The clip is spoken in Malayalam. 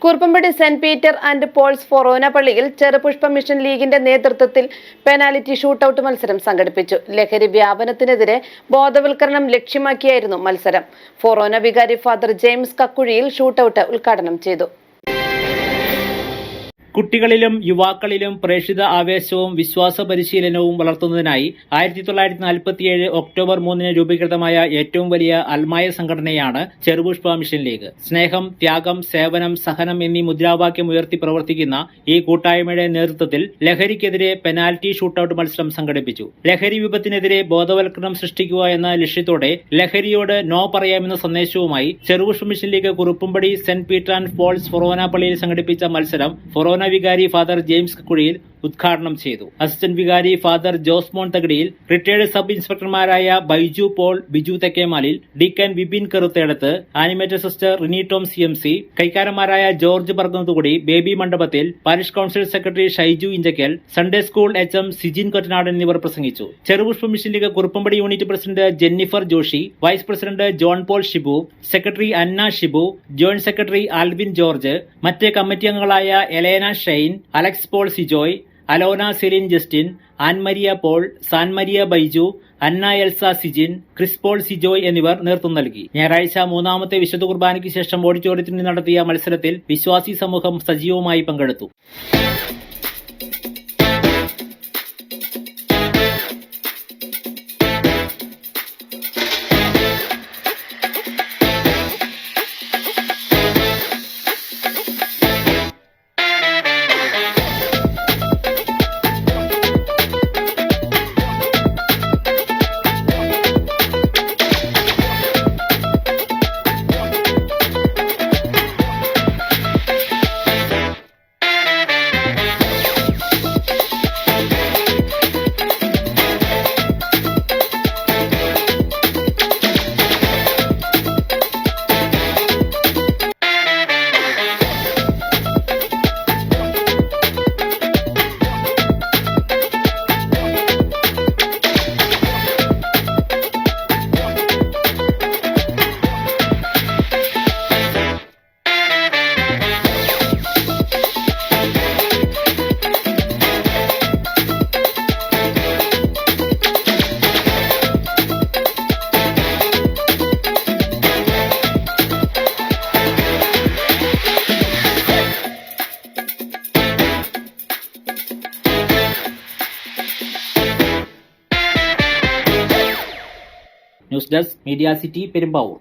Kuruppampady saint Peter and Paul's ഫൊറോന പള്ളിയിൽ ചെറുപുഷ്പ മിഷൻ ലീഗിന്റെ നേതൃത്വത്തിൽ പെനാൽറ്റി ഷൂട്ടൌട്ട് മത്സരം സംഘടിപ്പിച്ചു. ലഹരി വ്യാപനത്തിനെതിരെ ബോധവൽക്കരണം ലക്ഷ്യമാക്കിയായിരുന്നു മത്സരം. ഫൊറോന വികാരി ഫാദർ ജെയിംസ് കക്കുഴിയിൽ ഷൂട്ടൌട്ട് ഉദ്ഘാടനം ചെയ്തു. കുട്ടികളിലും യുവാക്കളിലും പ്രേക്ഷിത ആവേശവും വിശ്വാസ പരിശീലനവും വളർത്തുന്നതിനായി 1947 ഒക്ടോബർ 3 രൂപീകൃതമായ ഏറ്റവും വലിയ അൽമായ സംഘടനയാണ് ചെറുപുഷ്പ മിഷൻ ലീഗ്. സ്നേഹം, ത്യാഗം, സേവനം, സഹനം എന്നീ മുദ്രാവാക്യം ഉയർത്തി പ്രവർത്തിക്കുന്ന ഈ കൂട്ടായ്മയുടെ നേതൃത്വത്തിൽ ലഹരിക്കെതിരെ പെനാൽറ്റി ഷൂട്ടൌട്ട് മത്സരം സംഘടിപ്പിച്ചു. ലഹരി വിപത്തിനെതിരെ ബോധവൽക്കരണം സൃഷ്ടിക്കുക എന്ന ലക്ഷ്യത്തോടെ ലഹരിയോട് നോ പറയാമെന്ന സന്ദേശവുമായി Cherupushpa mission league Kuruppampady saint Peter and Paul's ഫൊറോന പള്ളിയിൽ സംഘടിപ്പിച്ച മത്സരം ഫൊറോന വികാരി ഫാദർ ജെയിംസ് കക്കുഴിയിൽ ഉദ്ഘാടനം ചെയ്തു. അസിസ്റ്റന്റ് വികാരി father Josemon Thakadiyil, retired sub ഇൻസ്പെക്ടർമാരായ Baiju Paul, Biju Thekkemalil, deacon Vipin Karuthedath, animator sister Rini Tom CMC, കൈക്കാരന്മാരായ George Parangutukudi, Baby Mandapathil, parish council secretary Shaiju Inchakkal, Sunday school HM Sijin Kottanad എന്നിവർ പ്രസംഗിച്ചു. Cherupushpa mission league Kuruppampady unit president Jennifer Joshi, vice president John Paul Shibu, secretary Anna Shibu, joint secretary Alvin George, മറ്റ് കമ്മിറ്റി അംഗങ്ങളായ Elena Shane, Alex Paul Sijoy, Alona Celine Justin, Ann Maria Paul, സാൻമരിയ Baiju, അന്ന എൽസ സിജിൻ, ക്രിസ് പോൾ സിജോയ് എന്നിവർ നേതൃത്വം നൽകി. ഞായറാഴ്ച മൂന്നാമത്തെ വിശുദ്ധ കുർബാനയ്ക്ക് ശേഷം ഓഡിറ്റോറിയത്തിൽ നടത്തിയ മത്സരത്തിൽ വിശ്വാസി സമൂഹം സജീവമായി പങ്കെടുത്തു. News desk, media city, Perumbavoor.